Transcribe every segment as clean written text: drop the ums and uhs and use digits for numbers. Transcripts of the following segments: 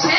6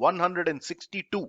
162,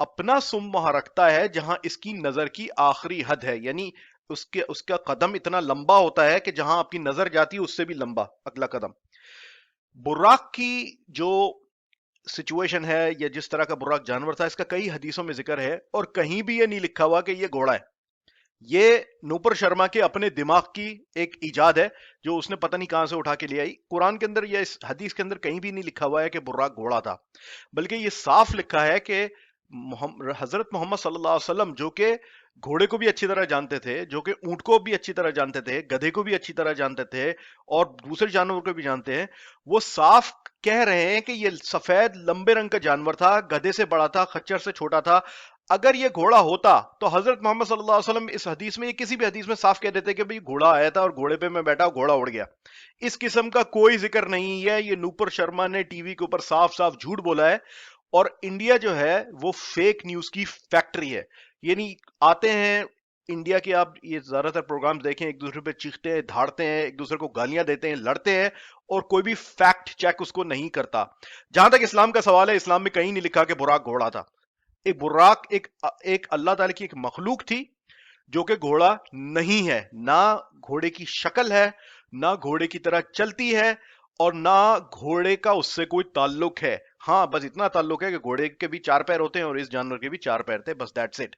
اپنا سم وہاں رکھتا ہے جہاں اس کی نظر کی آخری حد ہے، یعنی اس کا قدم اتنا لمبا ہوتا ہے کہ جہاں آپ کی نظر جاتی ہے اس سے بھی لمبا اگلا قدم۔ براق کی جو سچویشن ہے یا جس طرح کا براق جانور تھا، اس کا کئی حدیثوں میں ذکر ہے، اور کہیں بھی یہ نہیں لکھا ہوا کہ یہ گھوڑا ہے۔ یہ نوپر شرما کے اپنے دماغ کی ایک ایجاد ہے جو اس نے پتہ نہیں کہاں سے اٹھا کے لے آئی۔ قرآن کے اندر یا اس حدیث کے اندر کہیں بھی نہیں لکھا ہوا ہے کہ براق گھوڑا تھا، بلکہ یہ صاف لکھا ہے کہ حضرت محمد صلی اللہ علیہ وسلم جو کہ گھوڑے کو بھی اچھی طرح جانتے تھے، جو کہ اونٹ کو بھی اچھی طرح جانتے تھے، گدھے کو بھی اچھی طرح جانتے تھے، اور دوسرے جانوروں کو بھی جانتے ہیں، وہ صاف کہہ رہے ہیں کہ یہ سفید لمبے رنگ کا جانور تھا، گدھے سے بڑا تھا، خچر سے چھوٹا تھا۔ اگر یہ گھوڑا ہوتا تو حضرت محمد صلی اللہ علیہ وسلم اس حدیث میں یا کسی بھی حدیث میں صاف کہہ دیتے کہ بھئی گھوڑا آیا تھا اور گھوڑے پہ میں بیٹھا، گھوڑا اڑ گیا۔ اس قسم کا کوئی ذکر نہیں ہے، یہ نوپر شرما نے ٹی وی کے اوپر صاف صاف جھوٹ بولا ہے۔ اور انڈیا جو ہے وہ فیک نیوز کی فیکٹری ہے، یعنی آتے ہیں انڈیا کے، آپ یہ زیادہ تر پروگرام دیکھیں، ایک دوسرے پہ چیختے ہیں، دھاڑتے ہیں، ایک دوسرے کو گالیاں دیتے ہیں، لڑتے ہیں، اور کوئی بھی فیکٹ چیک اس کو نہیں کرتا۔ جہاں تک اسلام کا سوال ہے، اسلام میں کہیں نہیں لکھا کہ براق گھوڑا تھا۔ ایک براق ایک اللہ تعالی کی ایک مخلوق تھی جو کہ گھوڑا نہیں ہے، نہ گھوڑے کی شکل ہے، نہ گھوڑے کی طرح چلتی ہے، اور نہ گھوڑے کا اس سے کوئی تعلق ہے۔ ہاں بس اتنا تعلق ہے کہ گھوڑے کے بھی 4 پیر ہوتے ہیں اور اس جانور کے بھی 4 پیر تھے، بس دیٹس اٹ۔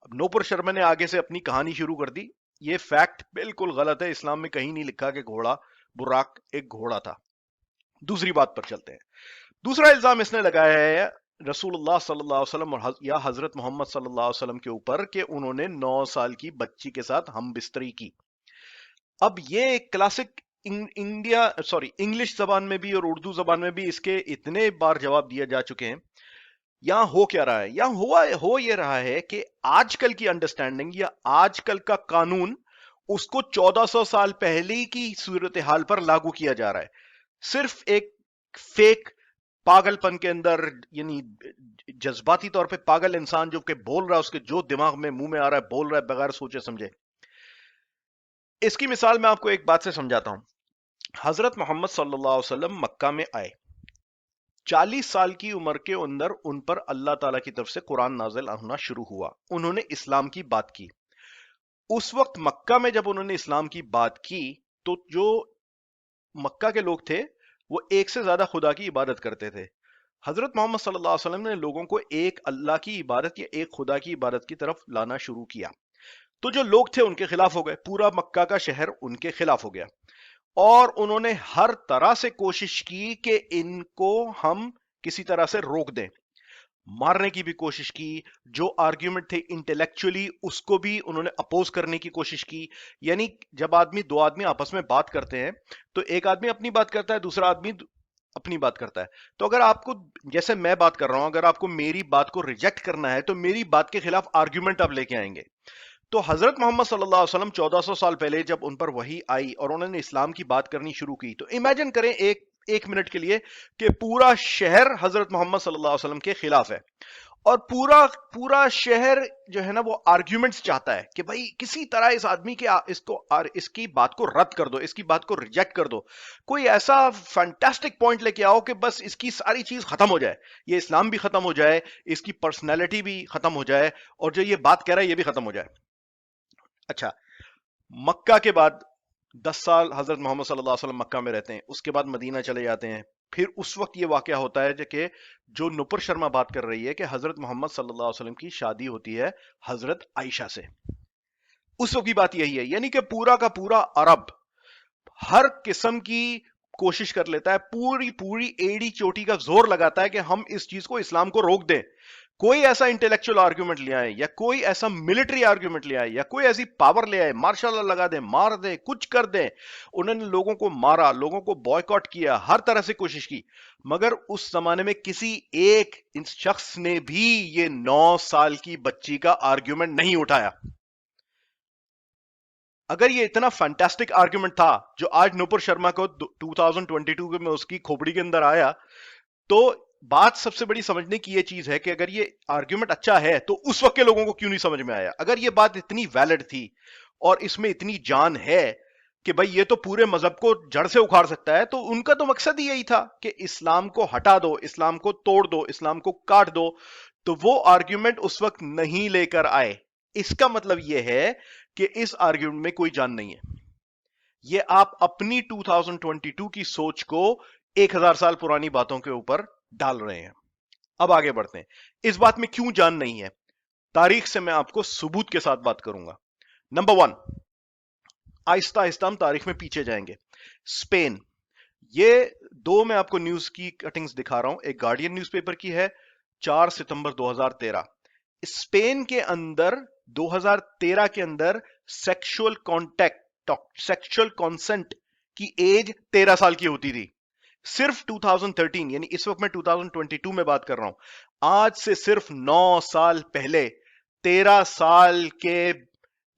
اب نوپر شرما نے آگے سے اپنی کہانی شروع کر دی، یہ فیکٹ بالکل غلط ہے، اسلام میں کہیں نہیں لکھا کہ براق ایک گھوڑا تھا۔ دوسری بات پر چلتے ہیں۔ دوسرا الزام اس نے لگایا ہے رسول اللہ صلی اللہ علیہ وسلم یا حضرت محمد صلی اللہ علیہ وسلم کے اوپر کہ انہوں نے 9 سال کی بچی کے ساتھ ہم بستری کی۔ اب یہ ایک کلاسک انگلش زبان میں بھی اور اردو زبان میں بھی اس کے اتنے بار جواب دیا جا چکے ہیں۔ یہاں ہو کیا رہا ہے؟ یہاں ہو یہ رہا ہے کہ آج کل کی انڈرسٹینڈنگ یا آج کل کا قانون اس کو 1400 سال پہلے کی صورتحال پر لاگو کیا جا رہا ہے۔ صرف ایک فیک پاگل پن کے اندر، یعنی جذباتی طور پہ پاگل انسان جو کہ بول رہا ہے، اس کے جو دماغ میں منہ میں آ رہا ہے بول رہا ہے بغیر سوچے سمجھے۔ اس کی مثال میں آپ کو ایک بات سے سمجھاتا ہوں۔ حضرت محمد صلی اللہ علیہ وسلم مکہ میں آئے، 40 سال کی عمر کے اندر ان پر اللہ تعالیٰ کی طرف سے قرآن نازل ہونا شروع ہوا، انہوں نے اسلام کی بات کی۔ اس وقت مکہ میں جب انہوں نے اسلام کی بات کی تو جو مکہ کے لوگ تھے وہ ایک سے زیادہ خدا کی عبادت کرتے تھے۔ حضرت محمد صلی اللہ علیہ وسلم نے لوگوں کو ایک اللہ کی عبادت یا ایک خدا کی عبادت کی طرف لانا شروع کیا، تو جو لوگ تھے ان کے خلاف ہو گئے، پورا مکہ کا شہر ان کے خلاف ہو گیا، اور انہوں نے ہر طرح سے کوشش کی کہ ان کو ہم کسی طرح سے روک دیں، مارنے کی بھی کوشش کی، جو آرگیومنٹ تھے انٹلیکچولی اس کو بھی انہوں نے اپوز کرنے کی کوشش کی۔ یعنی جب دو آدمی آپس میں بات کرتے ہیں تو ایک آدمی اپنی بات کرتا ہے، دوسرا آدمی اپنی بات کرتا ہے، تو اگر آپ کو، جیسے میں بات کر رہا ہوں، اگر آپ کو میری بات کو ریجیکٹ کرنا ہے تو میری بات کے خلاف آرگیومنٹ آپ لے کے آئیں گے۔ تو حضرت محمد صلی اللہ علیہ وسلم 1400 سال پہلے جب ان پر وحی آئی اور انہوں نے اسلام کی بات کرنی شروع کی، تو امیجن کریں ایک منٹ کے لیے کہ پورا شہر حضرت محمد صلی اللہ علیہ وسلم کے خلاف ہے، اور پورا شہر جو ہے نا وہ آرگیومنٹس چاہتا ہے کہ بھائی کسی طرح اس آدمی کے اس کی بات کو رد کر دو، اس کی بات کو ریجیکٹ کر دو، کوئی ایسا فینٹاسٹک پوائنٹ لے کے آؤ کہ بس اس کی ساری چیز ختم ہو جائے، یہ اسلام بھی ختم ہو جائے، اس کی پرسنالٹی بھی ختم ہو جائے، اور جو یہ بات کہہ رہا ہے یہ بھی ختم ہو جائے۔ اچھا، مکہ کے بعد 10 سال حضرت محمد صلی اللہ علیہ وسلم مکہ میں رہتے ہیں، اس کے بعد مدینہ چلے جاتے ہیں۔ پھر اس وقت یہ واقعہ ہوتا ہے کہ جو نپر شرما بات کر رہی ہے کہ حضرت محمد صلی اللہ علیہ وسلم کی شادی ہوتی ہے حضرت عائشہ سے۔ اس وقت کی بات یہی ہے، یعنی کہ پورا کا پورا عرب ہر قسم کی کوشش کر لیتا ہے، پوری ایڑی چوٹی کا زور لگاتا ہے کہ ہم اس چیز کو، اسلام کو روک دیں۔ کوئی ایسا انٹلیکچوئل آرگیومنٹ لے آئے، یا کوئی ایسا ملٹری آرگیومنٹ لے آئے، یا کوئی ایسی پاور لے آئے، مارشل لا لگا دیں، مار دیں، کچھ کر دیں۔ انہوں نے لوگوں کو مارا، لوگوں کو بوائیکاٹ کیا، ہر طرح سے کوشش کی، مگر اس زمانے میں کسی ایک شخص نے بھی یہ 9 سال کی بچی کا آرگیومنٹ نہیں اٹھایا۔ اگر یہ اتنا فینٹاسٹک آرگیومنٹ تھا جو آج نپر شرما کو 2022 میں اس کی کھوپڑی کے اندر آیا، تو بات سب سے بڑی سمجھنے کی یہ چیز ہے کہ اگر یہ آرگیومنٹ اچھا ہے تو اس وقت کے لوگوں کو کیوں نہیں سمجھ میں آیا؟ اگر یہ بات اتنی ویلڈ تھی اور اس میں اتنی جان ہے کہ بھائی یہ تو پورے مذہب کو جڑ سے اکھاڑ سکتا ہے، تو ان کا تو مقصد ہی یہی تھا کہ اسلام کو ہٹا دو، اسلام کو توڑ دو، اسلام کو کاٹ دو۔ تو وہ آرگیومنٹ اس وقت نہیں لے کر آئے. اس کا مطلب یہ ہے کہ اس آرگیومنٹ میں کوئی جان نہیں ہے. یہ آپ اپنی 2022 کی سوچ کو 1000 سال پرانی باتوں کے اوپر ڈال رہے ہیں. اب آگے بڑھتے ہیں. اس بات میں کیوں جان نہیں ہے؟ تاریخ سے میں آپ کو ثبوت کے ساتھ بات کروں گا. نمبر 1، آہستہ آہستہ ہم تاریخ میں پیچھے جائیں گے. اسپین، یہ دو میں آپ کو نیوز کی کٹنگز دکھا رہا ہوں. ایک گارڈین نیوز پیپر کی ہے 4 ستمبر 2013. اسپین کے اندر 2013 کے اندر سیکشول کانسنٹ کی ایج 13 سال کی ہوتی تھی. صرف 2013، یعنی اس وقت میں 2022 میں بات کر رہا ہوں، آج سے صرف 9 سال پہلے 13 سال کے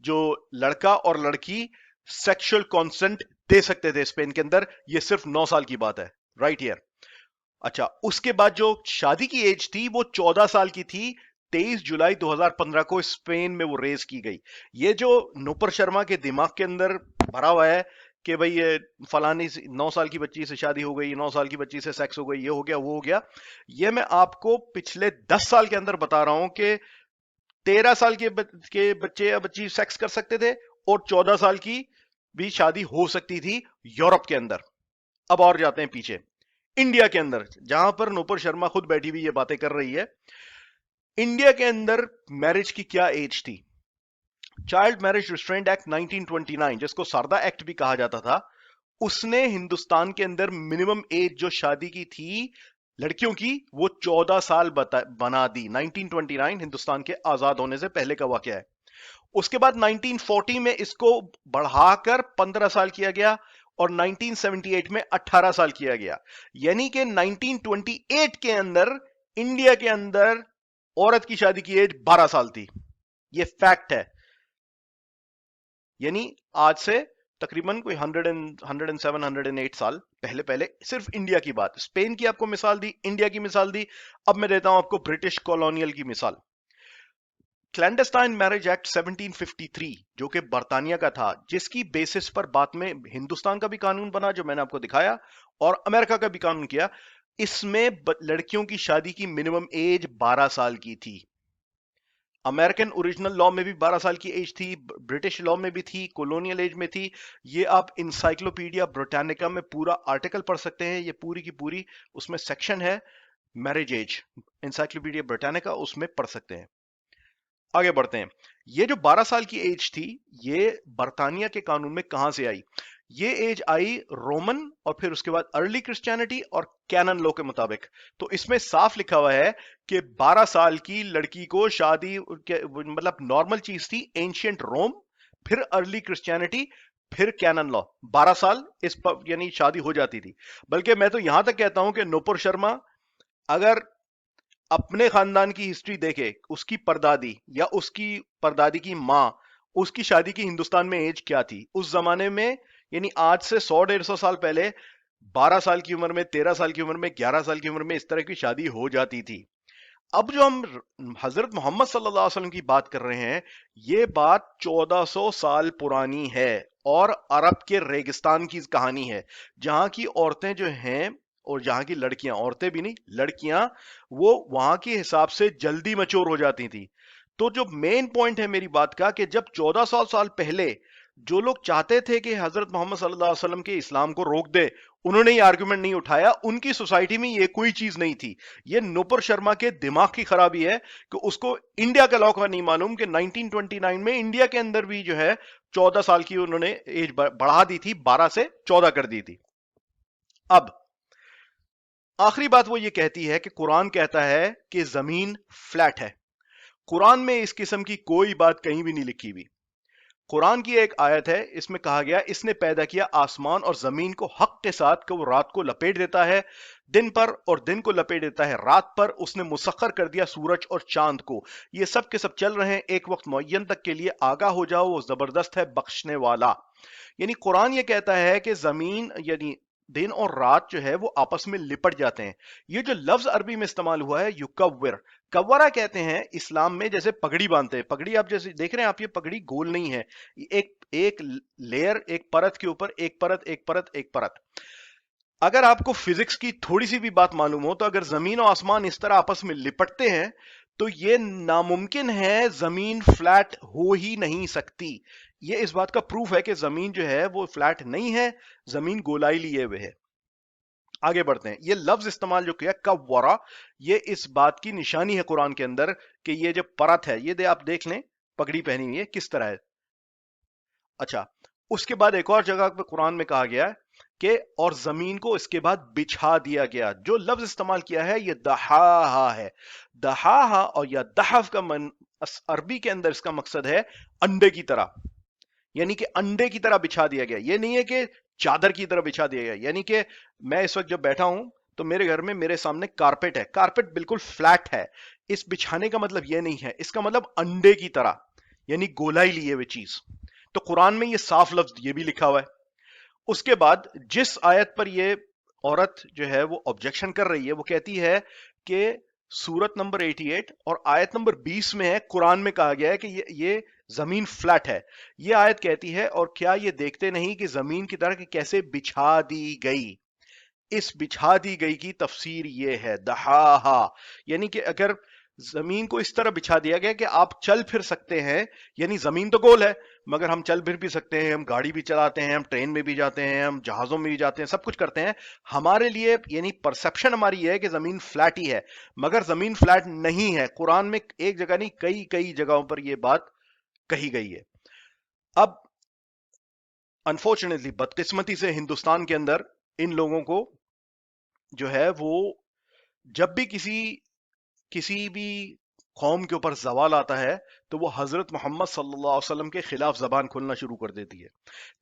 جو لڑکا اور لڑکی سیکشول کانسنٹ دے سکتے تھے اسپین کے اندر. یہ صرف 9 سال کی بات ہے، رائٹ ہیئر. اچھا، اس کے بعد جو شادی کی ایج تھی وہ 14 سال کی تھی. 23 جولائی 2015 کو اسپین میں وہ ریز کی گئی. یہ جو نوپر شرما کے دماغ کے اندر بھرا ہوا ہے کہ بھئی یہ فلانی 9 سال کی بچی سے شادی ہو گئی، 9 سال کی بچی سے سیکس ہو گئی، یہ ہو گیا وہ ہو گیا، یہ میں آپ کو پچھلے 10 سال کے اندر بتا رہا ہوں کہ 13 سال کے بچے یا بچی سیکس کر سکتے تھے اور 14 سال کی بھی شادی ہو سکتی تھی یورپ کے اندر. اب اور جاتے ہیں پیچھے، انڈیا کے اندر جہاں پر نوپر شرما خود بیٹھی ہوئی یہ باتیں کر رہی ہے. انڈیا کے اندر میرج کی کیا ایج تھی؟ چائلڈ میرج ریسٹرینٹ ایکٹ 1929، جس کو ساردا ایکٹ بھی کہا جاتا تھا، اس نے ہندوستان کے اندر منیمم ایج جو شادی کی تھی لڑکیوں کی وہ 14 سال بنا دی. 1929 ہندوستان کے آزاد ہونے سے پہلے کا واقعہ ہے. اس کے بعد 1940 میں اس کو بڑھا کر 15 سال کیا گیا اور 1978 میں 18 سال کیا گیا. یعنی کہ 1928 کے اندر انڈیا کے اندر عورت کی شادی کی ایج 12 سال تھی. یہ فیکٹ ہے. یعنی آج سے تقریباً کوئی 107 108 سال پہلے صرف انڈیا کی بات. اسپین کی آپ کو مثال دی، انڈیا کی مثال دی. اب میں دیتا ہوں آپ کو برٹش کالونیل کی مثال. کلینڈسٹائن میرج ایکٹ 1753 جو کہ برطانیہ کا تھا، جس کی بیسس پر بعد میں ہندوستان کا بھی قانون بنا جو میں نے آپ کو دکھایا اور امریکہ کا بھی قانون کیا. اس میں لڑکیوں کی شادی کی منیمم ایج 12 سال کی تھی. امریکن اوریجنل لا میں بھی 12 سال کی ایج تھی، برٹش لا میں بھی تھی، کولونیل ایج میں تھی. یہ آپ انسائکلوپیڈیا برٹانیکا میں پورا آرٹیکل پڑھ سکتے ہیں. یہ پوری کی پوری اس میں سیکشن ہے میرج ایج، انسائکلوپیڈیا برٹانیکا، اس میں پڑھ سکتے ہیں. آگے بڑھتے ہیں. یہ جو 12 سال کی ایج تھی یہ برطانیہ کے قانون میں کہاں سے آئی؟ یہ ایج آئی رومن اور پھر اس کے بعد ارلی کرسچینٹی اور کینن لو کے مطابق. تو اس میں صاف لکھا ہوا ہے کہ 12 سال کی لڑکی کو شادی مطلب نارمل چیز تھی. اینشینٹ روم، پھر ارلی کرسچینٹی، پھر کینن لا، 12 سال اس یعنی شادی ہو جاتی تھی. بلکہ میں تو یہاں تک کہتا ہوں کہ نوپر شرما اگر اپنے خاندان کی ہسٹری دیکھے، اس کی پردادی یا اس کی پردادی کی ماں، اس کی شادی کی ہندوستان میں ایج کیا تھی اس زمانے میں، یعنی آج سے 100-150 سال پہلے 12 سال کی عمر میں، 13 سال کی عمر میں، 11 سال کی عمر میں اس طرح کی شادی ہو جاتی تھی. اب جو ہم حضرت محمد صلی اللہ علیہ وسلم کی بات کر رہے ہیں، یہ بات 1400 سال پرانی ہے اور عرب کے ریگستان کی کہانی ہے، جہاں کی عورتیں جو ہیں اور جہاں کی لڑکیاں، عورتیں بھی نہیں لڑکیاں، وہ وہاں کے حساب سے جلدی میچور ہو جاتی تھی. تو جو مین پوائنٹ ہے میری بات کا کہ جب 1400 سال پہلے جو لوگ چاہتے تھے کہ حضرت محمد صلی اللہ علیہ وسلم کے اسلام کو روک دے، انہوں نے یہ آرگومنٹ نہیں اٹھایا. ان کی سوسائٹی میں یہ کوئی چیز نہیں تھی. یہ نوپر شرما کے دماغ کی خرابی ہے کہ اس کو انڈیا کا لا کا نہیں معلوم کہ 1929 میں انڈیا کے اندر بھی جو ہے 14 سال کی انہوں نے ایج بڑھا دی تھی، 12 سے 14 کر دی تھی. اب آخری بات وہ یہ کہتی ہے کہ قرآن کہتا ہے کہ زمین فلیٹ ہے. قرآن میں اس قسم کی کوئی بات کہیں بھی نہیں لکھی ہوئی. قرآن کی ایک آیت ہے، اس میں کہا گیا اس نے پیدا کیا آسمان اور زمین کو حق کے ساتھ کہ وہ رات کو لپیٹ دیتا ہے دن پر اور دن کو لپیٹ دیتا ہے رات پر. اس نے مسخر کر دیا سورج اور چاند کو، یہ سب کے سب چل رہے ہیں ایک وقت معین تک کے لیے. آگاہ ہو جاؤ، وہ زبردست ہے بخشنے والا. یعنی قرآن یہ کہتا ہے کہ زمین یعنی دن اور رات جو ہے وہ آپس میں لپٹ جاتے ہیں. یہ جو لفظ عربی میں استعمال ہوا ہے یکور، کورا کہتے ہیں اسلام میں، جیسے پگڑی باندھتے ہیں. پگڑی آپ جیسے دیکھ رہے ہیں، آپ یہ پگڑی گول نہیں ہے، ایک لیئر، ایک پرت کے اوپر ایک پرت ایک پرت ایک پرت. اگر آپ کو فزکس کی تھوڑی سی بھی بات معلوم ہو تو اگر زمین و آسمان اس طرح آپس میں لپٹتے ہیں تو یہ ناممکن ہے، زمین فلیٹ ہو ہی نہیں سکتی. یہ اس بات کا پروف ہے کہ زمین جو ہے وہ فلیٹ نہیں ہے، زمین گولائی لیے ہوئے ہے. آگے بڑھتے ہیں. یہ لفظ استعمال جو کیا کورا، یہ اس بات کی نشانی ہے قرآن کے اندر کہ یہ جو پرت ہے، یہ آپ دیکھ لیں پگڑی پہنی ہوئی ہے کس طرح ہے. اچھا، اس کے بعد ایک اور جگہ پہ قرآن میں کہا گیا کہ اور زمین کو اس کے بعد بچھا دیا گیا. جو لفظ استعمال کیا ہے یہ دہاہا ہے. دہاہا اور یا دحف کا عربی کے اندر اس کا مقصد ہے انڈے کی طرح، یعنی کہ انڈے کی طرح بچھا دیا گیا. یہ نہیں ہے کہ چادر کی طرح بچھا دیا گیا. یعنی کہ میں اس وقت جب بیٹھا ہوں تو میرے گھر میں میرے سامنے کارپیٹ ہے، کارپیٹ بالکل فلیٹ ہے. اس بچھانے کا مطلب یہ نہیں ہے، اس کا مطلب انڈے کی طرح، یعنی گولائی لیے ہوئے چیز. تو قرآن میں یہ صاف لفظ یہ بھی لکھا ہوا ہے. اس کے بعد جس آیت پر یہ عورت جو ہے وہ آبجیکشن کر رہی ہے، وہ کہتی ہے کہ سورت نمبر 88 اور آیت نمبر 20 میں ہے، قرآن میں کہا گیا ہے کہ یہ زمین فلیٹ ہے. یہ آیت کہتی ہے اور کیا یہ دیکھتے نہیں کہ زمین کی طرح کیسے بچھا دی گئی. اس بچھا دی گئی کی تفسیر یہ ہے دہاہا، یعنی کہ اگر زمین کو اس طرح بچھا دیا گیا کہ آپ چل پھر سکتے ہیں، یعنی زمین تو گول ہے مگر ہم چل پھر بھی سکتے ہیں، ہم گاڑی بھی چلاتے ہیں، ہم ٹرین میں بھی جاتے ہیں، ہم جہازوں میں بھی جاتے ہیں، سب کچھ کرتے ہیں. ہمارے لیے یعنی پرسپشن ہماری یہ ہے کہ زمین فلیٹ ہی ہے، مگر زمین فلیٹ نہیں ہے. قرآن میں ایک جگہ نہیں کئی جگہوں پر یہ بات کہی گئی ہے. اب انفارچونیٹلی، بدقسمتی سے ہندوستان کے اندر ان لوگوں کو جو ہے وہ جب بھی کسی بھی قوم کے اوپر زوال آتا ہے تو وہ حضرت محمد صلی اللہ علیہ وسلم کے خلاف زبان کھولنا شروع کر دیتی ہے.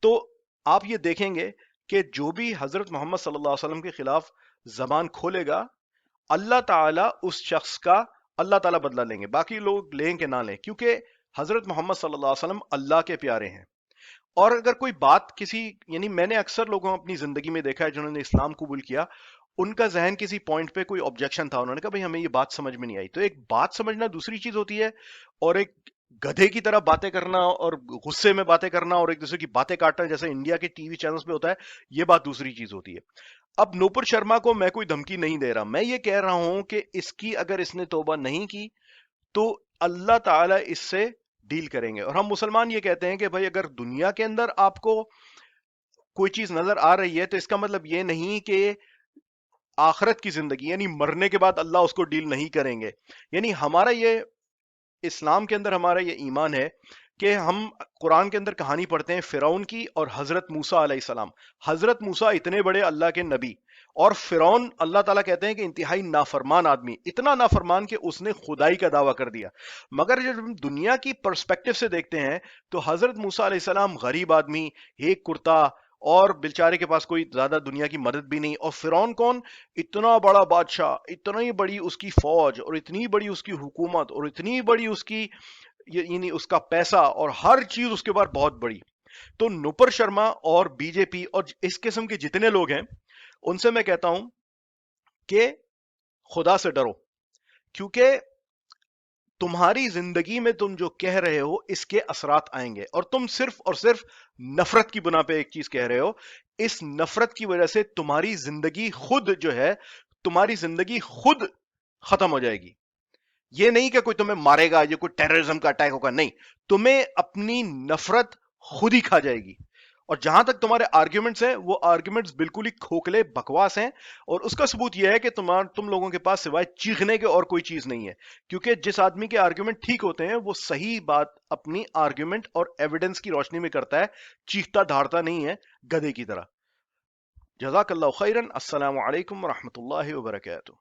تو آپ یہ دیکھیں گے کہ جو بھی حضرت محمد صلی اللہ علیہ وسلم کے خلاف زبان کھولے گا، اللہ تعالیٰ اس شخص کا اللہ تعالیٰ بدلہ لیں گے. باقی لوگ لیں کہ نہ لیں، کیونکہ حضرت محمد صلی اللہ علیہ وسلم اللہ کے پیارے ہیں. اور اگر کوئی بات یعنی میں نے اکثر لوگوں اپنی زندگی میں دیکھا ہے جنہوں نے اسلام قبول کیا، ان کا ذہن کسی پوائنٹ پہ کوئی آبجیکشن تھا، انہوں نے کہا بھئی ہمیں یہ بات سمجھ میں نہیں آئی. تو ایک بات سمجھنا دوسری چیز ہوتی ہے، اور ایک گدھے کی طرح باتیں کرنا اور غصے میں باتیں کرنا اور ایک دوسرے کی باتیں کاٹنا جیسے انڈیا کے ٹی وی چینلز پہ ہوتا ہے، یہ بات دوسری چیز ہوتی ہے. اب نوپر شرما کو میں کوئی دھمکی نہیں دے رہا، میں یہ کہہ رہا ہوں کہ اگر اس نے توبہ نہیں کی تو اللہ تعالیٰ اس سے ڈیل کریں گے. اور ہم مسلمان یہ کہتے ہیں کہ بھائی اگر دنیا کے اندر آپ کو کوئی چیز نظر آ رہی ہے تو اس کا مطلب یہ نہیں کہ آخرت کی زندگی یعنی مرنے کے بعد اللہ اس کو ڈیل نہیں کریں گے. یعنی ہمارا یہ اسلام کے اندر ہمارا یہ ایمان ہے کہ ہم قرآن کے اندر کہانی پڑھتے ہیں فرعون کی اور حضرت موسیٰ علیہ السلام. حضرت موسیٰ اتنے بڑے اللہ کے نبی، اور فرعون اللہ تعالیٰ کہتے ہیں کہ انتہائی نافرمان آدمی، اتنا نافرمان کہ اس نے خدائی کا دعویٰ کر دیا. مگر جب ہم دنیا کی پرسپیکٹو سے دیکھتے ہیں تو حضرت موسیٰ علیہ السلام غریب آدمی، ایک کرتا، اور بیچارے کے پاس کوئی زیادہ دنیا کی مدد بھی نہیں. اور فرعون کون؟ اتنا بڑا بادشاہ، اتنی بڑی اس کی فوج اور اتنی بڑی اس کی حکومت اور اتنی بڑی اس کی یعنی اس کا پیسہ اور ہر چیز اس کے بعد بہت بڑی. تو نوپر شرما اور بی جے پی اور اس قسم کے جتنے لوگ ہیں ان سے میں کہتا ہوں کہ خدا سے ڈرو، کیونکہ تمہاری زندگی میں تم جو کہہ رہے ہو اس کے اثرات آئیں گے، اور تم صرف اور صرف نفرت کی بنا پہ ایک چیز کہہ رہے ہو. اس نفرت کی وجہ سے تمہاری زندگی خود ختم ہو جائے گی. یہ نہیں کہ کوئی تمہیں مارے گا، یہ کوئی ٹیررزم کا اٹیک ہوگا، نہیں، تمہیں اپنی نفرت خود ہی کھا جائے گی. اور جہاں تک تمہارے آرگیومنٹس ہیں وہ آرگیومنٹس بالکل ہی کھوکھلے بکواس ہیں، اور اس کا ثبوت یہ ہے کہ تم لوگوں کے پاس سوائے چیخنے کے اور کوئی چیز نہیں ہے. کیونکہ جس آدمی کے آرگیومنٹ ٹھیک ہوتے ہیں وہ صحیح بات اپنی آرگیومنٹ اور ایویڈنس کی روشنی میں کرتا ہے، چیختا دھاڑتا نہیں ہے گدھے کی طرح. جزاک اللہ خیرن. السلام علیکم ورحمۃ اللہ وبرکاتہ.